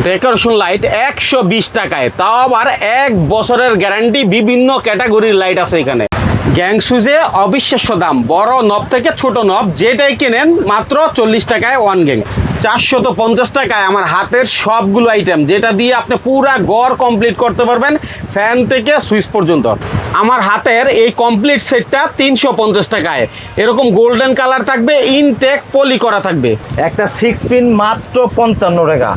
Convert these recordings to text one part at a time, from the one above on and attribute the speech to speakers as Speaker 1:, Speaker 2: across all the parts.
Speaker 1: Decoration light 120 টাকায়, তাও আবার 1 বছরের গ্যারান্টি। বিভিন্ন ক্যাটাগরির লাইট আছে এখানে। গ্যাং সুইজে অবিশ্বাস্য দাম, বড় নব থেকে ছোট নব যেটাই কেনেন মাত্র 40 টাকায় ওয়ান গ্যাং। 450 টাকায় আমার হাতের সবগুলো আইটেম, যেটা দিয়ে আপনি পুরা ঘর কমপ্লিট করতে পারবেন, ফ্যান থেকে সুইচ পর্যন্ত। আমার হাতের এই কমপ্লিট সেটটা 350 টাকায়। এরকম গোল্ডেন কালার থাকবে, ইনটেক পলি করা থাকবে।
Speaker 2: একটা 6 পিন মাত্র 55 টাকা।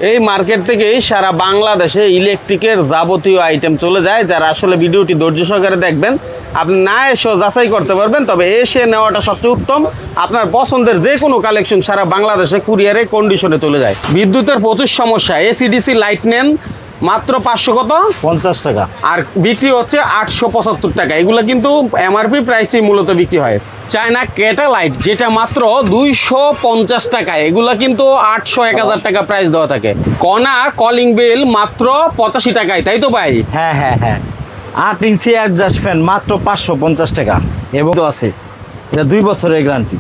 Speaker 1: এই মার্কেট থেকেই সারা বাংলাদেশে ইলেকট্রিকের যাবতীয় আইটেম চলে যায়। যারা আসলে ভিডিওটি ধৈর্য সহকারে দেখবেন, আপনি না এসেও যাচাই করতে পারবেন, তবে এসে নেওয়াটা সবচেয়ে উত্তম। আপনার পছন্দের যে কোনো কালেকশন সারা বাংলাদেশে কুরিয়ারে কন্ডিশনে চলে যায়। বিদ্যুতের প্রচুর সমস্যা, এসিডিসি লাইট নেন মাত্র 500 কত
Speaker 2: 50 টাকা,
Speaker 1: আর বিক্রি হচ্ছে 875 টাকা। এগুলো কিন্তু এমআরপি প্রাইসেই মূলত বিক্রি হয়। চায়না ক্যাটালাইট যেটা মাত্র 250 টাকায়, এগুলো কিন্তু 800-1000 টাকা প্রাইস দেওয়া থাকে। কনা কলিং বেল মাত্র 85 টাকায়, তাই তো ভাই?
Speaker 2: হ্যাঁ হ্যাঁ হ্যাঁ। 8 ইঞ্চি অ্যাডজাস্ট ফ্যান মাত্র 550 টাকা এবং তো আছে, এটা 2 বছরের গ্যারান্টি।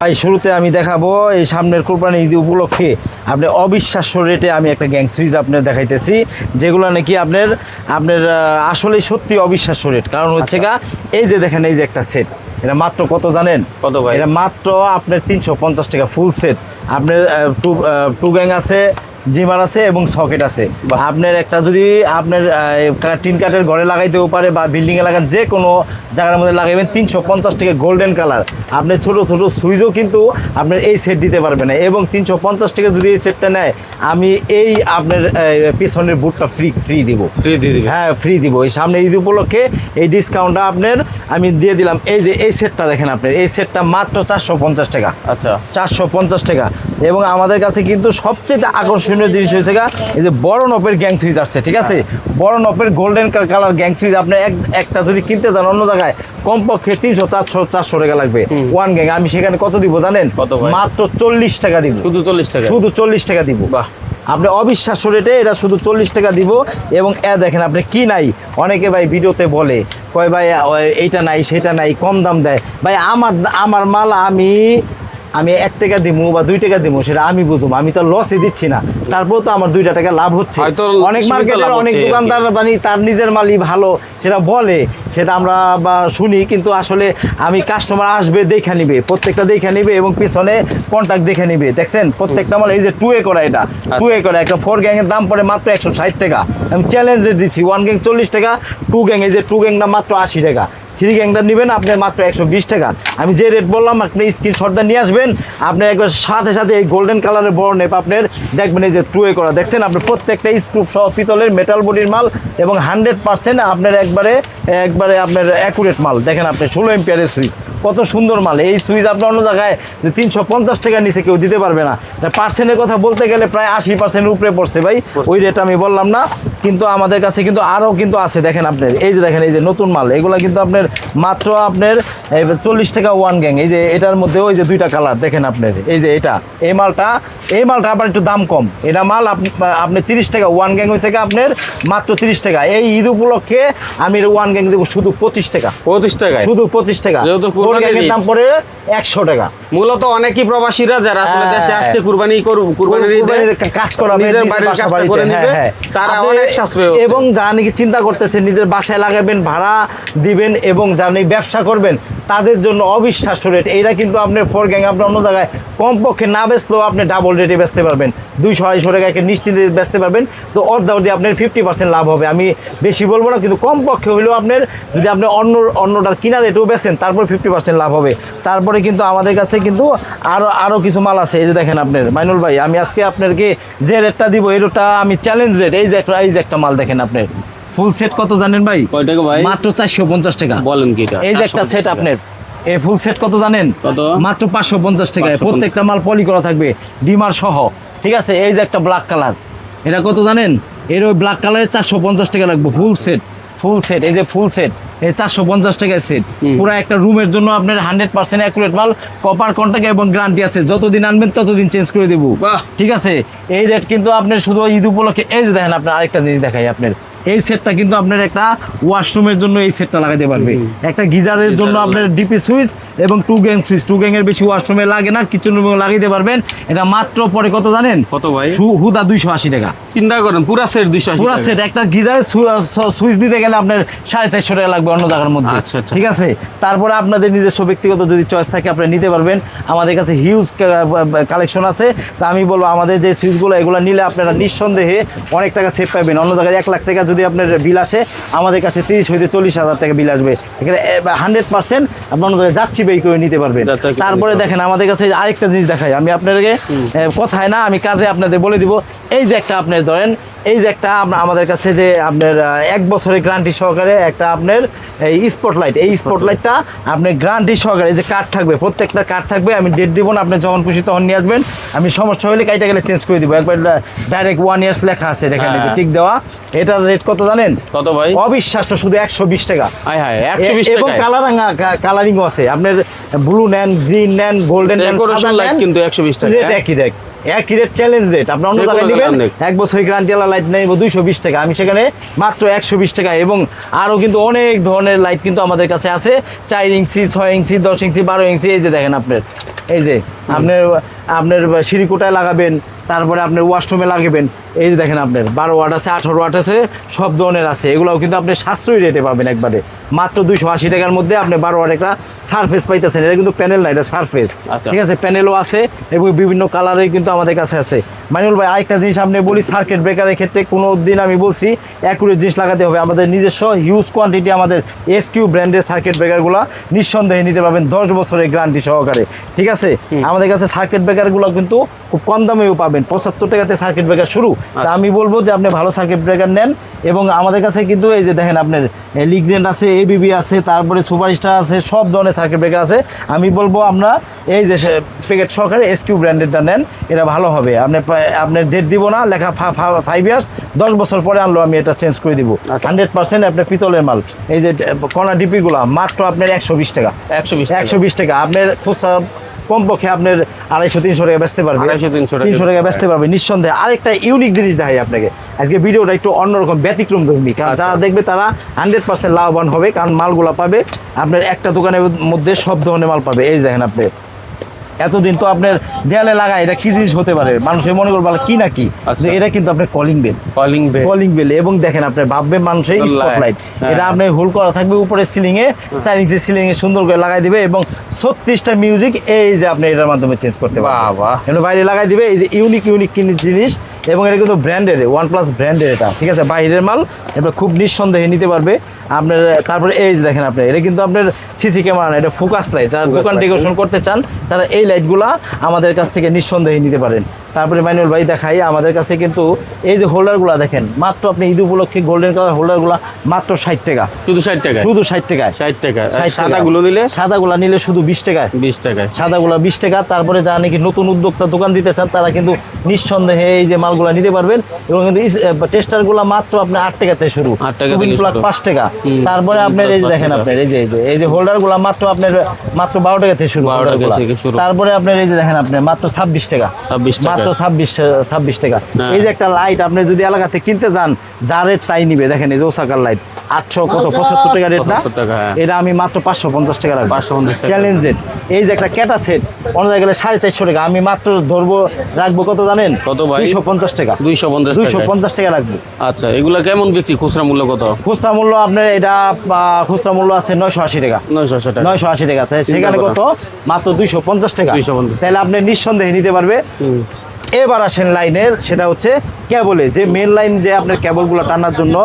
Speaker 2: ভাই শুরুতে আমি দেখাবো এই সামনের কোরবানি ঈদ উপলক্ষে আপনি অবিশ্বাস্য রেটে আমি একটা গ্যাং সুইচ আপনার দেখাইতেছি, যেগুলো নাকি আপনার আসলে সত্যি অবিশ্বাস্য রেট। কারণ হচ্ছে এই যে দেখেন, এই যে একটা সেট, এটা মাত্র কত জানেন?
Speaker 1: কত ভাই? এটা
Speaker 2: মাত্র আপনার 350 টাকা ফুল সেট। আপনার টু গ্যাং আছে, ডিমার আছে এবং সকেট আছে। আপনার একটা যদি আপনার টিন কাঠের ঘরে লাগাইতেও পারে বা বিল্ডিংয়ে লাগান, যে কোনো জায়গার মধ্যে লাগাইবেন। 350 টাকা গোল্ডেন কালার। আপনি ছোটো ছোটো সুইচও কিন্তু আপনার এই সেট দিতে পারবে না। এবং 350 টাকা যদি এই সেটটা নেয়, আমি এই আপনার পিছনের বুটটা ফ্রি দিব। হ্যাঁ, ফ্রি দিব। এই সামনে ঈদ উপলক্ষে এই ডিসকাউন্টটা আপনার আমি দিয়ে দিলাম। এই যে এই সেটটা দেখেন, আপনার এই সেটটা মাত্র 450 টাকা।
Speaker 1: আচ্ছা,
Speaker 2: 450 টাকা। এবং আমাদের কাছে কিন্তু সবচেয়ে আকর্ষণীয় জিনিস হয়েছে এই যে বড় নপের গ্যাং সুইচ আসছে, ঠিক আছে? বড় নপের গোল্ডেন কালার গ্যাং সুইচ আপনার একটা যদি কিনতে যান অন্য জায়গায়, কমপক্ষে 300-400 টাকা লাগবে ওয়ান গ্যাং। আমি সেখানে কত দিব জানেন? মাত্র 40 টাকা দিব।
Speaker 1: শুধু 40 টাকা?
Speaker 2: শুধু 40 টাকা দিব। বাহ, আপনি অবিশ্বাস্য রেটে এটা শুধু 40 টাকা দিব। এবং দেখেন আপনি কি নাই, অনেকে ভাই ভিডিওতে বলে, কয় ভাই এইটা নাই সেটা নাই, কম দাম দেয়। ভাই আমার মাল আমি 1 টাকা দিব বা 2 টাকা দিব, সেটা আমি বুঝবো। আমি তো লসে দিচ্ছি না, তারপরেও তো আমার 2 টাকা লাভ হচ্ছে। অনেক মার্কেটের অনেক দোকানদার মানে তার নিজের মালই ভালো সেটা বলে, সেটা আমরা বা শুনি, কিন্তু আসলে আমি কাস্টমার আসবে দেখে নিবে, প্রত্যেকটা দেখে নিবে এবং পিছনে কন্টাক্ট দেখে নিবে। দেখছেন প্রত্যেকটা মাল এই যে 2A করা, এটা 2A করা। একটা 4 গ্যাংয়ের দাম পড়ে মাত্র 160 টাকা। আমি চ্যালেঞ্জ দিচ্ছি, 1 গ্যাং 40 টাকা, 2 গ্যাং এই যে 2 গ্যাংটা মাত্র 80 টাকা। 3 গ্যাংটা নেবেন আপনি মাত্র 120 টাকা। আমি যে রেট বললাম, আপনি স্ক্রিনশটটা নিয়ে আসবেন। আপনি একবার সাথে সাথে এই গোল্ডেন কালারের বড় নেপ আপনার দেখবেন, এই যে 2A করা। দেখছেন আপনি প্রত্যেকটা স্ক্রুপ সহ পিতলের মেটাল বডির মাল এবং 100% আপনার একবারে আপনার অ্যাকুরেট মাল। দেখেন আপনি 16 এম্পিয়ারের সুইচ, কত সুন্দর মাল। এই সুইচ আপনার অন্য জায়গায় 350 টাকার নিচে কেউ দিতে পারবে না। পার্সেন্টের কথা বলতে গেলে প্রায় 80% উপরে পড়ছে ভাই, ওই রেট আমি বললাম না। কিন্তু আমাদের কাছে কিন্তু আরও কিন্তু আছে। দেখেন আপনার এই যে দেখেন, এই যে নতুন মাল, এগুলো কিন্তু আপনার মাত্র আপনার 40 টাকা ওয়ান গ্যাং। এই যে এটার মধ্যে ওই যে 2টা কালার দেখেন আপনার, এই যে এই মালটা আবার একটু দাম কম। এটা মাল আপনি 30 টাকা ওয়ান গ্যাং হয়েছে আপনার মাত্র 30 টাকা। এই ঈদ উপলক্ষে আমি ওয়ান গ্যাং দেবো শুধু 25 টাকা।
Speaker 1: 25 টাকা? শুধু
Speaker 2: 25 টাকা। গ্যাংয়ের দাম পড়ে 100 টাকা।
Speaker 1: মূলত অনেকই প্রবাসীরা যারা আসলে দেশে আসছে কুরবানির
Speaker 2: কাজ করা,
Speaker 1: নিজের বাড়ির কাজটা করে নিবে, তারা অনেক সাশ্রয়।
Speaker 2: এবং যারা নাকি চিন্তা করতেছেন নিজের বাসায় লাগাবেন, ভাড়া দিবেন এবং যারা নাকি ব্যবসা করবেন, তাদের জন্য অবিশ্বাস্য রেট। এইটা কিন্তু আপনার 4 গ্যাং আপনি অন্য জায়গায় কমপক্ষে না বেচলেও আপনি ডাবল রেটে বেচতে পারবেন। 200-250 টাকাকে নিশ্চিন্তে বেচতে পারবেন। তো অর্ধেক আপনার 50% লাভ হবে। আমি বেশি বলবো না, কিন্তু কমপক্ষে হইলেও আপনার যদি আপনি অন্যটার কিনা রেটেও বেচেন, তারপর 50% লাভ হবে। তারপরে কিন্তু আমাদের কাছে কিন্তু আরও কিছু মাল আছে। এই যে দেখেন আপনার মাইনুল ভাই, আমি আজকে আপনাকে যে রেটটা দিব, এই রেটটা আমি চ্যালেঞ্জ রেট। এই যে একটা মাল দেখেন আপনার ফুল সেট কত জানেন ভাই?
Speaker 1: কয় টাকা ভাই?
Speaker 2: মাত্র 450 টাকা।
Speaker 1: বলেন কি?
Speaker 2: এই যে একটা সেট আপনার, এই ফুল সেট কত জানেন? মাত্র 550 টাকায়। প্রত্যেকটা মাল পলি করা থাকবে, ডিমার সহ, ঠিক আছে? এই যে একটা ব্ল্যাক কালার, এটা কত জানেন? এর ওই ব্ল্যাক কালারের 450 টাকা লাগবে ফুল সেট। এই যে ফুল সেট এই 450 টাকায় সেট। পুরো একটা রুমের জন্য আপনার 100% অ্যাকুরেট মাল, কপার কন্টাক্ট এবং গ্যারান্টি আছে। যতদিন আনবেন ততদিন চেঞ্জ করে দেবো, ঠিক আছে? এই রেট কিন্তু আপনার শুধু ঈদ উপলক্ষে। এই যে দেখেন আপনার আরেকটা জিনিস দেখাই আপনার, এই সেটটা কিন্তু আপনার একটা ওয়াশরুমের জন্য এই সেটটা লাগাতে পারবে, একটা গিজারের জন্য আপনার ডিপি সুইচ এবং 2 গ্যাং সুইচ, 2 গ্যাং এর বেশি ওয়াশরুমে লাগে না, কিচেন রুমেও লাগিয়ে পারবেন। এটা মাত্র পরে কত জানেন?
Speaker 1: কত ভাই?
Speaker 2: হুদা 280 টাকা।
Speaker 1: চিন্তা করেন পুরা সেট 280
Speaker 2: পুরা
Speaker 1: টাকা।
Speaker 2: সেট একটা গিজারের সুইচ দিতে গেলে আপনার 450 টাকা লাগবে অন্য জায়গার মধ্যে।
Speaker 1: আচ্ছা, আচ্ছা।
Speaker 2: ঠিক আছে, তারপরে আপনাদের নিজস্ব ব্যক্তিগত যদি চয়েস থাকে আপনি নিতে পারবেন। আমাদের কাছে হিউজ কালেকশন আছে। তা আমি বলবো আমাদের যে সুইচগুলো এগুলো নিলে আপনারা নিঃসন্দেহে অনেক টাকা সেভ পাবেন। অন্য জায়গায় 1 লাখ টাকা যদি আপনার বিল আসে, আমাদের কাছে 30 হইতে 40 হাজার টাকা বিল আসবে। এখানে 100% আপনি অন্য জায়গায় জাস্টিফাই করে নিতে পারবেন। তারপরে দেখেন আমাদের কাছে আরেকটা জিনিস দেখাই আমি আপনাদেরকে, কথায় না আমি কাজে আপনাদের বলে দিব। এই যে একটা আপনার ধরেন, এই যে একটা আমাদের কাছে যে আপনার 1 বছরের গ্যারান্টি সহকারে একটা আপনার এই স্পটলাইট, এই স্পটলাইটটা আপনার গ্যারান্টি সহকারে যে কার্ড থাকবে, প্রত্যেকটা কার্ড থাকবে। আমি ডেট দিব না, আপনি যখন খুশি তখন নিয়ে আসবেন। আমি সমস্যা হলে কাইটা গেলে চেঞ্জ করে দিব। একবার ডাইরেক্ট 1 ইয়ার্স লেখা আছে এখানে, যে টিক দেওয়া। এটার রেট কত জানেন?
Speaker 1: কত ভাই?
Speaker 2: অবিশ্বাস্য, শুধু 120 টাকা।
Speaker 1: হাই হাই 120 টাকা।
Speaker 2: এবং কালারিংও আছে, আপনার ব্লু নেন, গ্রিন নেন, গোল্ডেন নেন,
Speaker 1: ডেকোরেশন লাইট কিন্তু 120 টাকা।
Speaker 2: রেট একই দেখ, একই রেট, চ্যালেঞ্জ রেট। আপনি অন্য জায়গায় নেবেন 1 বছরের গ্যারান্টি ওয়ালা লাইট নেব 220 টাকা, আমি সেখানে মাত্র 120 টাকা। এবং আরও কিন্তু অনেক ধরনের লাইট কিন্তু আমাদের কাছে আছে, 4 ইঞ্চি, 6 ইঞ্চি, 10 ইঞ্চি, 12 ইঞ্চি। এই যে দেখেন আপনার, এই যে আপনার সিঁড়িকোটায় লাগাবেন, তারপরে আপনার ওয়াশরুমে লাগাবেন। এই যে দেখেন আপনার 12 ওয়াট আছে, 18 ওয়াট আছে, সব ধরনের আছে। এগুলোও কিন্তু আপনি সাশ্রয়ী রেটে পাবেন একবারে মাত্র 280 টাকার মধ্যে। আপনি 12 ওয়াট একটা সারফেস পাইতেছেন। এটা কিন্তু প্যানেল না, এটা সারফেস। ঠিক আছে, প্যানেলও আছে এবং বিভিন্ন কালারের কিন্তু আমাদের কাছে আছে। মাইনুল ভাই আরেকটা জিনিস আপনি বলি, সার্কিট ব্রেকারের ক্ষেত্রে কোনো দিন আমি বলছি অ্যাকুরেট জিনিস লাগাতে হবে। আমাদের নিজস্ব হিউজ কোয়ান্টিটি আমাদের এসকিউ ব্র্যান্ডের সার্কিট ব্রেকারগুলো নিঃসন্দেহে নিতে পারবেন 10 বছরের গ্যারান্টি সহকারে। ঠিক আছে, আমাদের কাছে সার্কিট ব্রেকারগুলো কিন্তু খুব কম দামেও পাবেন, 75 টাকাতে সার্কিট ব্রেকার শুরু। তা আমি বলবো যে আপনি ভালো সার্কিট ব্রেকার নেন। এবং আমাদের কাছে কিন্তু এই যে দেখেন আপনার লিগ্রেন্ড আছে, এবিবি আছে, তারপরে সুপারস্টার আছে, সব ধরনের সার্কিট ব্রেকার আছে। আমি বলবো আমরা এই যে প্যাকেট সহকারে এসকিউ ব্র্যান্ডেরটা নেন, এটা ভালো হবে। আপনার ডেট দিব না, লেখা 5 ইয়ার্স, 10 বছর পরে আনলো আমি এটা চেঞ্জ করে দিব। 100% আপনার পিতলের মাল। এই যে কণা ডিপিগুলো মাত্র আপনার 120 টাকা। 120 টাকা আপনার খুচরা কমপক্ষে আপনার 250-300 টাকা বেচতে পারবে, 300 টাকা বেচতে পারবে নিঃসন্দেহে। আরেকটা ইউনিক জিনিস দেখাই আপনাকে আজকে, ভিডিওটা একটু অন্যরকম ব্যতিক্রম ধর্মী, কারণ যারা দেখবে তারা 100% লাভবান হবে, কারণ মালগুলো পাবে আপনার একটা দোকানের মধ্যে সব ধরনের মাল পাবে। এই দেখেন আপনি, এতদিন তো আপনার দেয়ালে লাগা, এটা কি জিনিস হতে পারে মানুষের মনে করবে কি না কি, এটা কিন্তু আপনার কলিং বেল। এবং দেখেন আপনার ভাববে মানুষের স্পটলাইট, এটা আপনার হোল করা থাকবে উপরে সিলিং এ, 4 ইঞ্চি সিলিং এ সুন্দর করে লাগাই দিবে এবং 36টা মিউজিক এই যে আপনি এটার মাধ্যমে চেঞ্জ করতে পারবেন। বাইরে লাগাই দিবে, এই যে ইউনিক জিনিস। এবং এটা কিন্তু ব্র্যান্ডের, OnePlus ব্র্যান্ডের এটা। ঠিক আছে, বাইরের মাল, এটা খুব নিঃসন্দেহে নিতে পারবে আপনার। তারপরে এই যে দেখেন আপনার, এটা কিন্তু আপনার সিসি ক্যামেরা না, এটা ফোকাস লাইট। যারা দোকান ডেকোরেশন করতে চান তারা এই লাইটগুলা আমাদের কাছ থেকে নিঃসন্দেহে নিতে পারেন। তারপরে মাইনুল ভাই দেখাই, আমাদের কাছে কিন্তু এই যে হোল্ডারগুলো দেখেন, মাত্র আপনি ঈদ উপলক্ষে গোল্ডেন কালার হোল্ডারগুলো মাত্র 60 টাকা।
Speaker 1: শুধু 60 টাকা? শুধু
Speaker 2: 60 টাকায়।
Speaker 1: 60 টাকা। সাদাগুলো নিলে?
Speaker 2: সাদাগুলো নিলে শুধু 20 টাকায়।
Speaker 1: 20 টাকায়
Speaker 2: সাদাগুলো 20 টাকা। তারপরে যারা নাকি নতুন উদ্যোক্তা দোকান দিতে চান তারা কিন্তু নিঃসন্দেহে এই যে মালগুলো নিতে পারবেন। এবং কিন্তু টেস্টারগুলো মাত্র আপনার 8 টাকা থেকে শুরু, 8 টাকা থেকে শুরু, 5 টাকা। তারপরে আপনার এই যে দেখেন আপনার এই যে হোল্ডারগুলো মাত্র আপনার মাত্র 12 টাকা থেকে শুরু। তারপরে আপনার এই যে দেখেন আপনার মাত্র 26 টাকা, মাত্র 26 টাকা। এই যে একটা লাইট আপনি যদি এলাকাতে কিনতে যান, যা রেট তাই নিবে। দেখেন এই যে ওসাকার লাইট 75 টাকা রেট না, এটা আমি মাত্র 550 টাকা রাখবো, চ্যালেঞ্জ রেট। এই যে একটা ক্যাটা সেট অন্য জায়গায় গেলে 450 টাকা, আমি মাত্র রাখবো কত জানেন?
Speaker 1: কত ভাই?
Speaker 2: 250 টাকা। 250 টাকা রাখবো।
Speaker 1: আচ্ছা, এগুলা কেমন বিক্রি? খুচরা মূল্য কত?
Speaker 2: খুচরা মূল্য আপনার এটা খুচরা মূল্য আছে 980 টাকা। 980 টাকা। সেখানে কত? মাত্র 250 টাকা। তাহলে আপনি নিঃসন্দেহে নিতে পারবে। এবার আসেন লাইনের, সেটা হচ্ছে কেবলে, যে মেন লাইন, যে আপনার কেবলগুলো টানার জন্য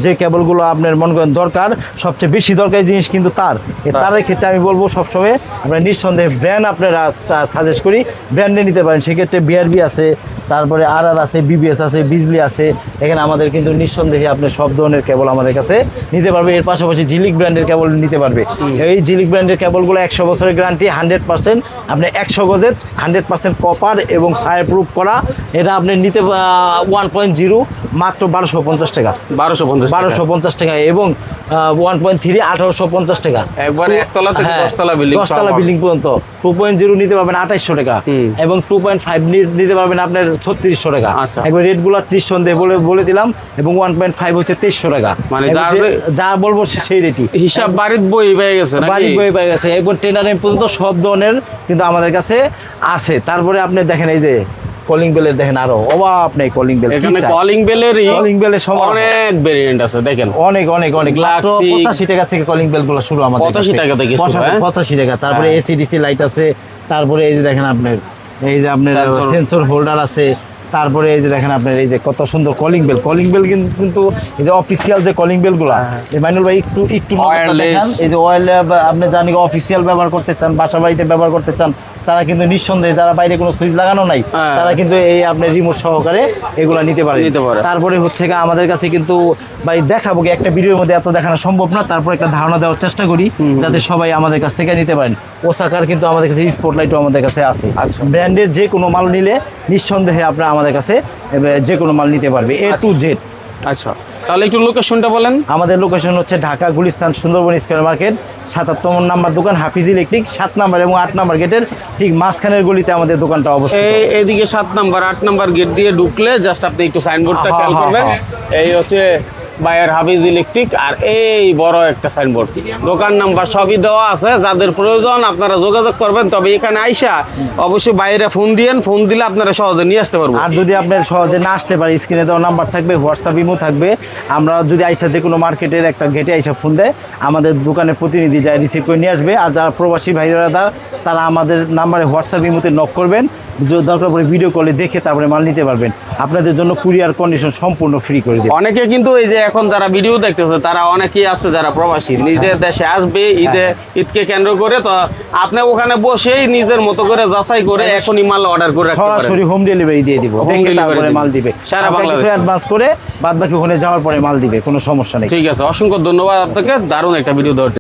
Speaker 2: যে কেবলগুলো আপনার মনে করেন দরকার, সবচেয়ে বেশি দরকারি জিনিস কিন্তু তারের ক্ষেত্রে আমি বলবো সবসময় আপনার নিঃসন্দেহে ব্র্যান্ড আপনারা সাজেস্ট করি, ব্র্যান্ডে নিতে পারেন। সেক্ষেত্রে বিআরবি আছে, তারপরে RR আছে, বিবিএস আছে, বিজলি আছে। এখানে আমাদের কিন্তু নিঃসন্দেহে আপনি সব ধরনের কেবল আমাদের কাছে নিতে পারবে। এর পাশাপাশি জিলিক ব্র্যান্ডের কেবল নিতে পারবে। এই জিলিক ব্র্যান্ডের কেবলগুলো 100 বছরের গ্যারান্টি, 100% আপনি 100 গজের 100% কপার এবং ফায়ার প্রুফ করা। এটা আপনি নিতে 1.0 মাত্র 1250 টাকা।
Speaker 1: 1250
Speaker 2: টাকা এবং 1.3 1850 টাকা।
Speaker 1: একবারে একতলা থেকে
Speaker 2: হ্যাঁ,
Speaker 1: 10তলা বিল্ডিং,
Speaker 2: 10তলা বিল্ডিং পর্যন্ত। 2.0 নিতে পারবেন 2800 টাকা এবং 2.5 নিতে পারবেন আপনার 3600 টাকা।
Speaker 1: আচ্ছা।
Speaker 2: একবার রেটগুলো 30 সন্দেহ বলে দিলাম এবং 1.5 হচ্ছে 2300 টাকা।
Speaker 1: মানে
Speaker 2: যা বলবো সেই রেটই।
Speaker 1: হিসাব বাড়ির বই পেয়ে গেছে নাকি?
Speaker 2: বাড়ি বই পেয়ে গেছে এবং টেন্ডার পর্যন্ত সব ধরনের কিন্তু আমাদের কাছে আছে। তারপরে আপনি দেখেন এই যে কলিং বেলের দেখেন আরো অভাব নেই কলিং বেল।
Speaker 1: এখানে কলিং বেলেরই
Speaker 2: কলিং বেলের
Speaker 1: অনেক ভেরিয়েন্ট আছে দেখেন।
Speaker 2: অনেক মাত্র 85 টাকা থেকে কলিং বেল গুলো শুরু আমাদের
Speaker 1: 85 টাকা থেকে শুরু, হ্যাঁ?
Speaker 2: 85 টাকা। তারপরে এসিডিসি লাইট আছে, তারপরে এই যে দেখেন আপনার সেন্সর হোল্ডার আছে, তারপরে এই যে দেখেন আপনার এই যে কত সুন্দর কলিং বেল কিন্তু এই যে অফিসিয়াল যে কলিং বেল গুলা মাইনুল ভাই একটু
Speaker 1: Wireless।
Speaker 2: এই যে আপনি জানি অফিসিয়াল ব্যবহার করতে চান, বাসা বাড়িতে ব্যবহার করতে চান, তারা কিন্তু নিঃসন্দেহে যারা বাইরে কোনো সুইচ লাগানো নাই তারা কিন্তু এই আপনার রিমোট সহকারে এগুলা নিতে পারে। তারপরে হচ্ছে আমাদের কাছে কিন্তু ভাই দেখাবো কি একটা ভিডিওর মধ্যে এত দেখানো সম্ভব না, তারপর একটা ধারণা দেওয়ার চেষ্টা করি যাতে সবাই আমাদের কাছ থেকে নিতে পারেন। ওসাকার কিন্তু আমাদের কাছে স্পটলাইটও আমাদের কাছে আছে। ব্র্যান্ডের যে কোনো মাল নিলে নিঃসন্দেহে আপনারা আমাদের কাছে যে কোনো মাল নিতে পারবে A to Z।
Speaker 1: আচ্ছা, তাহলে একটু লোকেশনটা বলেন।
Speaker 2: আমাদের লোকেশন হচ্ছে ঢাকা গুলিস্তান সুন্দরবন স্কয়ার মার্কেট 77 নম্বর দোকান হাফিজ ইলেকট্রিক 7 নম্বর এবং 8 নম্বর গেটের ঠিক মাঝখানের গলিতে আমাদের দোকানটা অবস্থিত।
Speaker 1: এইদিকে 7 নম্বর 8 নম্বর গেট দিয়ে ঢুকলে জাস্ট আপনি একটু সাইনবোর্ডটা খেয়াল করবেন। এই হচ্ছে বায়ার হাফিজ ইলেকট্রিক আর এই বড় একটা সাইনবোর্ড, দোকান নাম্বার সবই দেওয়া আছে। যাদের প্রয়োজন আপনারা যোগাযোগ করবেন। তবে এখানে আইসা অবশ্যই বাইরে ফোন দিলে আপনারা সহজে নিয়ে আসতে পারবো।
Speaker 2: আর যদি আপনার সহজে না আসতে পারে স্ক্রিনে দেওয়া নাম্বার থাকবে, হোয়াটসঅ্যাপ ইমো থাকবে। আমরা যদি আইসা যে কোনো মার্কেটের একটা গেটে আইসা ফোন দেয় আমাদের দোকানের প্রতিনিধি যায় রিসিভ করে নিয়ে আসবে। আর যারা প্রবাসী ভাইরা তারা আমাদের নাম্বারে হোয়াটসঅ্যাপ ইমোতে নক করবেন, দরকার পড়ে ভিডিও কলে দেখে তারপরে মাল নিতে পারবেন। আপনাদের জন্য কুরিয়ার কন্ডিশন সম্পূর্ণ ফ্রি করে দেব।
Speaker 1: অনেকে কিন্তু এই যে এখন যারা ভিডিও দেখতেছে তারা অনেকেই আছে যারা প্রবাসী নিজের দেশে আসবে ঈদকে কেন্দ্র করে, তো আপনি ওখানে বসেই নিজের মতো করে যাচাই করে এখনই মাল অর্ডার করে রাখতে পারেন।
Speaker 2: সরাসরি হোম ডেলিভারি দিয়ে দিব, তারপরে মাল দিবে
Speaker 1: সারা বাংলাদেশে
Speaker 2: অ্যাডভান্স করে বাদ বাকি ওখানে যাওয়ার পরে মাল দিবে, কোনো সমস্যা নেই।
Speaker 1: ঠিক আছে, অসংখ্য ধন্যবাদ আপনাকে, দারুণ একটা ভিডিও দেওয়ার জন্য।